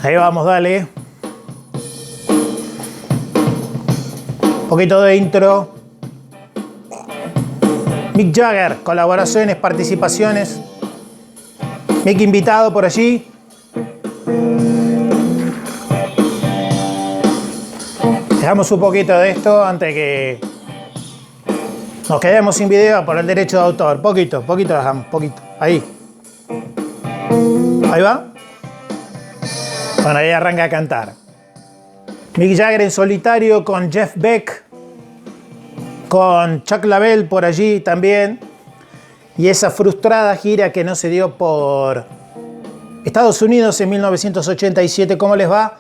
Ahí vamos, dale. Un poquito de intro. Mick Jagger, colaboraciones, participaciones. Mick invitado por allí. Dejamos un poquito de esto antes de que nos quedemos sin video por el derecho de autor. Poquito dejamos, poquito. Ahí. Ahí va. Bueno, ahí arranca a cantar. Mick Jagger en solitario con Jeff Beck, con Chuck Leavell por allí también. Y esa frustrada gira que no se dio por Estados Unidos en 1987. ¿Cómo les va?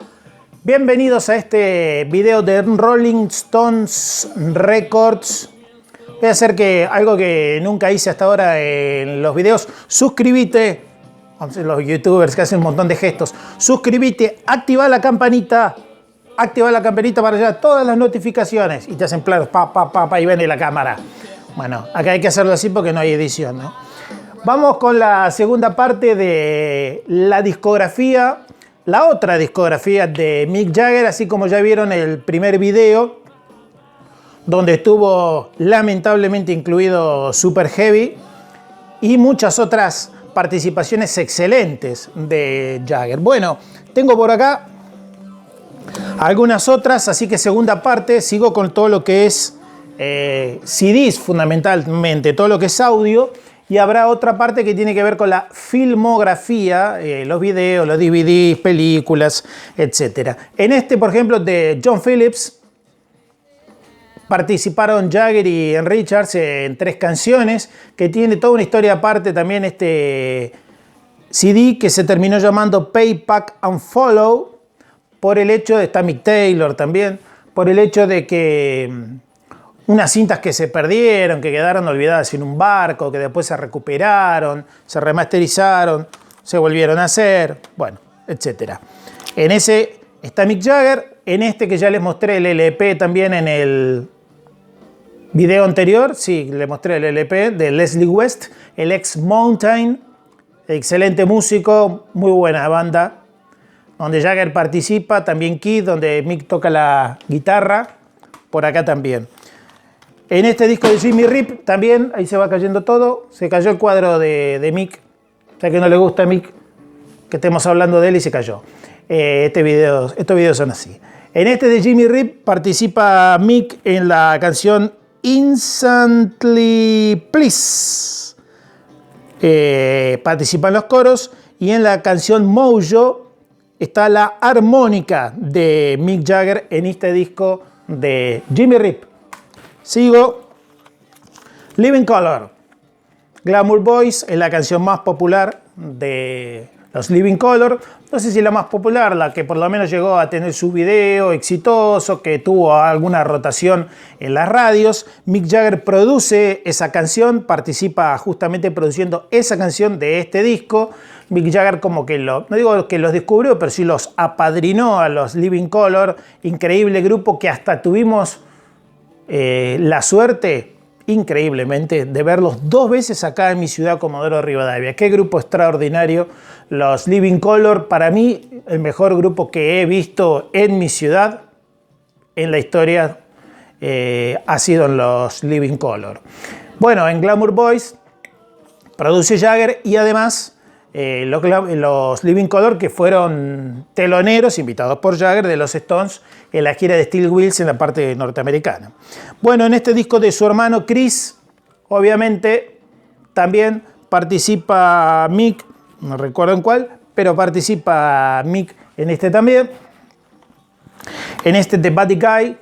Bienvenidos a este video de Rolling Stones Records. Voy a hacer algo que nunca hice hasta ahora en los videos. Suscríbete. Los youtubers que hacen un montón de gestos. Suscríbete, activa la campanita para llegar todas las notificaciones. Y te hacen planos, y viene la cámara. Bueno, acá hay que hacerlo así porque no hay edición, ¿no? Vamos con la segunda parte de la discografía, la otra discografía de Mick Jagger, así como ya vieron el primer video, donde estuvo lamentablemente incluido Super Heavy y muchas otras participaciones excelentes de Jagger. Bueno, tengo por acá algunas otras, así que segunda parte, sigo con todo lo que es CDs fundamentalmente, todo lo que es audio, y habrá otra parte que tiene que ver con la filmografía, los videos, los DVDs, películas, etc. En este, por ejemplo, de John Phillips, participaron Jagger y Richards en 3 canciones, que tiene toda una historia aparte también este CD, que se terminó llamando Pay, Pack and Follow, por el hecho de, está Mick Taylor también, por el hecho de que unas cintas que se perdieron, que quedaron olvidadas en un barco, que después se recuperaron, se remasterizaron, se volvieron a hacer, bueno, etc. En ese está Mick Jagger, en este que ya les mostré el LP también en el video anterior, sí, le mostré el LP de Leslie West, el ex Mountain, excelente músico, muy buena banda, donde Jagger participa, también Keith, donde Mick toca la guitarra, por acá también. En este disco de Jimmy Rip también, ahí se va cayendo todo, se cayó el cuadro de Mick, o sea que no le gusta a Mick que estemos hablando de él y se cayó. Estos videos son así. En este de Jimmy Rip participa Mick en la canción Instantly Please. Participa en los coros, y en la canción Mojo está la armónica de Mick Jagger en este disco de Jimmy Rip. Sigo. Living Colour. Glamour Boys es la canción más popular de los Living Colour. No sé si la más popular, la que por lo menos llegó a tener su video exitoso, que tuvo alguna rotación en las radios. Mick Jagger produce esa canción, participa justamente produciendo esa canción de este disco. Mick Jagger como que no digo que los descubrió, pero sí los apadrinó a los Living Colour. Increíble grupo que hasta tuvimos la suerte, increíblemente, de verlos 2 veces acá en mi ciudad, Comodoro Rivadavia. Qué grupo extraordinario. Los Living Colour, para mí, el mejor grupo que he visto en mi ciudad, en la historia, ha sido los Living Colour. Bueno, en Glamour Boys produce Jagger, y además los Living Colour, que fueron teloneros, invitados por Jagger, de los Stones en la gira de Steel Wheels en la parte norteamericana. Bueno, en este disco de su hermano Chris, obviamente, también participa Mick, no recuerdo en cuál, pero participa Mick en este también. En este de Buddy Guy,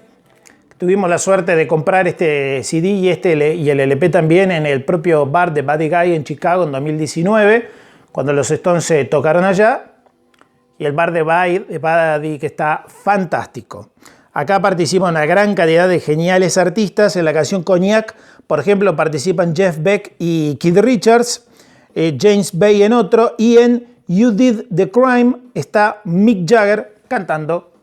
tuvimos la suerte de comprar este CD y el LP también en el propio bar de Buddy Guy en Chicago en 2019, cuando los Stones tocaron allá. Y el bar de Buddy, que está fantástico. Acá participan una gran cantidad de geniales artistas. En la canción Cognac, por ejemplo, participan Jeff Beck y Keith Richards, James Bay en otro, y en You Did the Crime está Mick Jagger cantando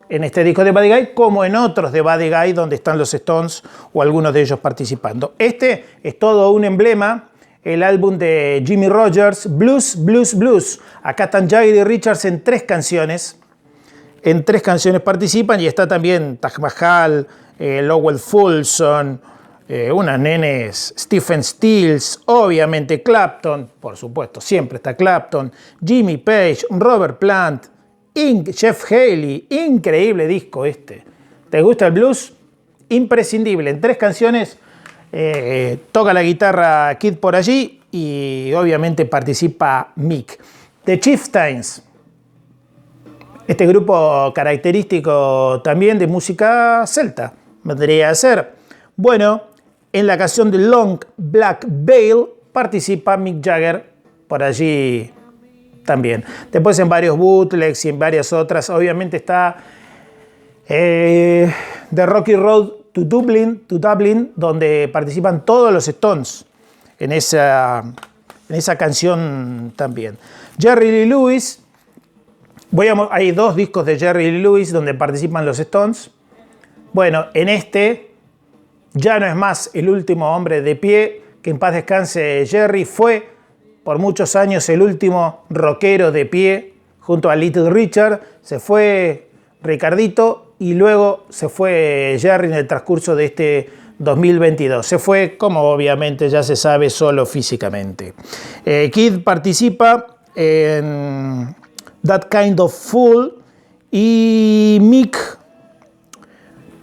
en este disco de Buddy Guy, como en otros de Buddy Guy donde están los Stones o algunos de ellos participando. Este es todo un emblema el álbum de Jimmy Rogers, Blues, Blues, Blues. Acá están Jagger y Richards en 3 canciones. En 3 canciones participan y está también Taj Mahal, Lowell Fulson, unas nenes, Stephen Stills, obviamente Clapton, por supuesto, siempre está Clapton, Jimmy Page, Robert Plant, Jeff Haley, increíble disco este. ¿Te gusta el blues? Imprescindible, en 3 canciones toca la guitarra Kid por allí y obviamente participa Mick. The Chieftains, este grupo característico también de música celta, vendría a ser. Bueno, en la canción de Long Black Veil participa Mick Jagger por allí también. Después en varios bootlegs y en varias otras, obviamente está The Rocky Road to Dublin, donde participan todos los Stones en esa canción también. Jerry Lee Lewis, hay 2 discos de Jerry Lee Lewis donde participan los Stones. Bueno, en este ya no es más el último hombre de pie, que en paz descanse Jerry, fue por muchos años el último rockero de pie junto a Little Richard. Se fue Ricardito y luego se fue Jerry en el transcurso de este 2022. Se fue, como obviamente ya se sabe, solo físicamente. Kid participa en That Kind of Fool y Mick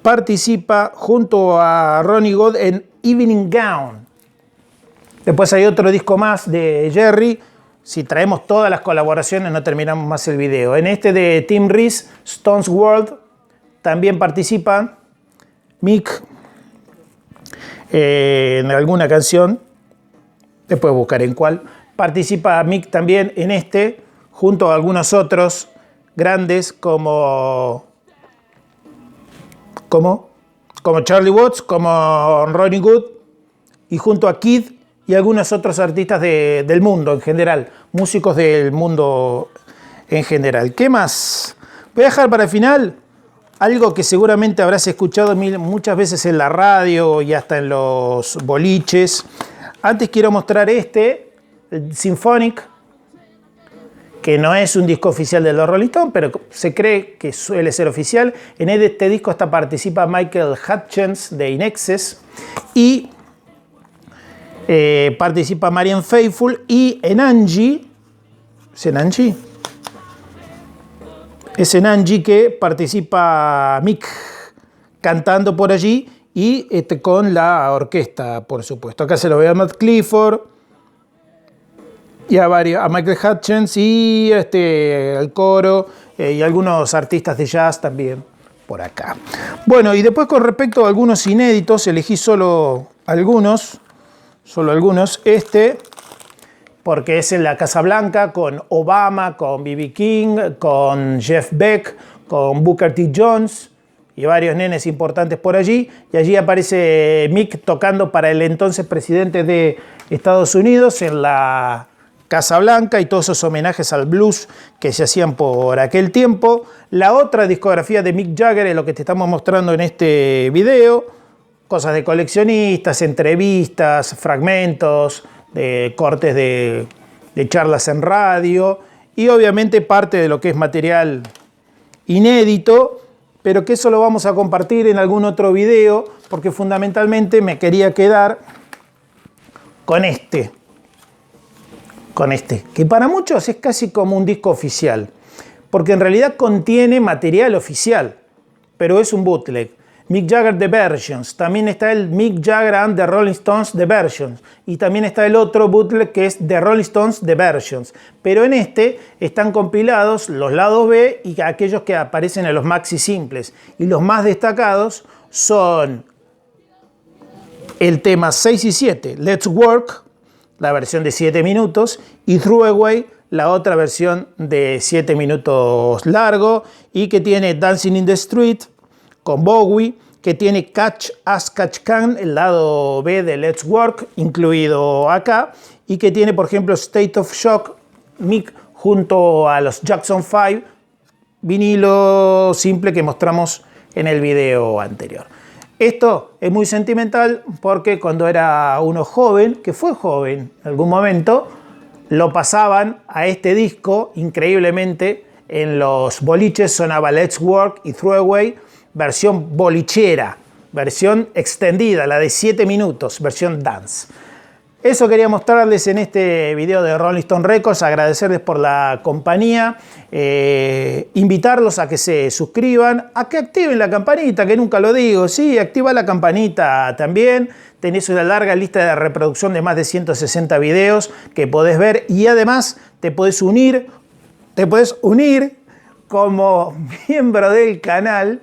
participa junto a Ronnie God en Evening Gown. Después hay otro disco más de Jerry. Si traemos todas las colaboraciones no terminamos más el video. En este de Tim Reese, Stone's World, también participa Mick en alguna canción. Después buscaré en cuál. Participa Mick también en este, junto a algunos otros grandes como Charlie Watts, como Ronnie Wood, y junto a Kid y algunos otros artistas del mundo en general, músicos del mundo en general. ¿Qué más? Voy a dejar para el final algo que seguramente habrás escuchado muchas veces en la radio y hasta en los boliches. Antes quiero mostrar el Symphonic, que no es un disco oficial de los Rolling Stones, pero se cree que suele ser oficial. En este disco participa Michael Hutchence de In Excess y participa Marianne Faithfull, y en Angie, ¿es en Angie? Es en Angie que participa Mick cantando por allí y con la orquesta, por supuesto. Acá se lo ve a Matt Clifford y a Michael Hutchence y al coro y algunos artistas de jazz también por acá. Bueno, y después con respecto a algunos inéditos, elegí solo algunos, porque es en la Casa Blanca con Obama, con B.B. King, con Jeff Beck, con Booker T. Jones y varios nenes importantes por allí. Y allí aparece Mick tocando para el entonces presidente de Estados Unidos en la Casa Blanca y todos esos homenajes al blues que se hacían por aquel tiempo. La otra discografía de Mick Jagger es lo que te estamos mostrando en este video. Cosas de coleccionistas, entrevistas, fragmentos, cortes de charlas en radio y obviamente parte de lo que es material inédito, pero que eso lo vamos a compartir en algún otro video porque fundamentalmente me quería quedar con este, que para muchos es casi como un disco oficial, porque en realidad contiene material oficial, pero es un bootleg. Mick Jagger The Versions, también está el Mick Jagger and the Rolling Stones The Versions, y también está el otro bootleg que es The Rolling Stones The Versions, pero en este están compilados los lados B y aquellos que aparecen en los maxi simples, y los más destacados son el tema 6 y 7, Let's Work, la versión de 7 minutos, y Throw Away, la otra versión de 7 minutos largo, y que tiene Dancing in the Street con Bowie, que tiene Catch As Catch Can, el lado B de Let's Work, incluido acá, y que tiene, por ejemplo, State of Shock, Mick junto a los Jackson 5, vinilo simple que mostramos en el video anterior. Esto es muy sentimental porque cuando era uno joven, que fue joven en algún momento, lo pasaban a este disco increíblemente en los boliches, sonaba Let's Work y Throwaway, versión bolichera, versión extendida, la de 7 minutos, versión dance. Eso quería mostrarles en este video de Rolling Stone Records, agradecerles por la compañía, invitarlos a que se suscriban, a que activen la campanita, que nunca lo digo, sí, activa la campanita también, tenés una larga lista de reproducción de más de 160 videos que podés ver y además te podés unir como miembro del canal.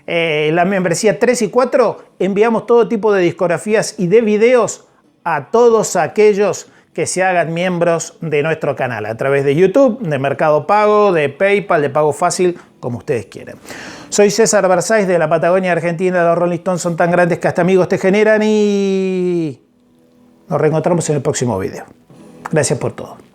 La membresía 3 y 4 enviamos todo tipo de discografías y de videos a todos aquellos que se hagan miembros de nuestro canal a través de YouTube, de Mercado Pago, de PayPal, de Pago Fácil, como ustedes quieran. Soy César Versáis de la Patagonia Argentina. Los Rolling Stones son tan grandes que hasta amigos te generan y nos reencontramos en el próximo video. Gracias por todo.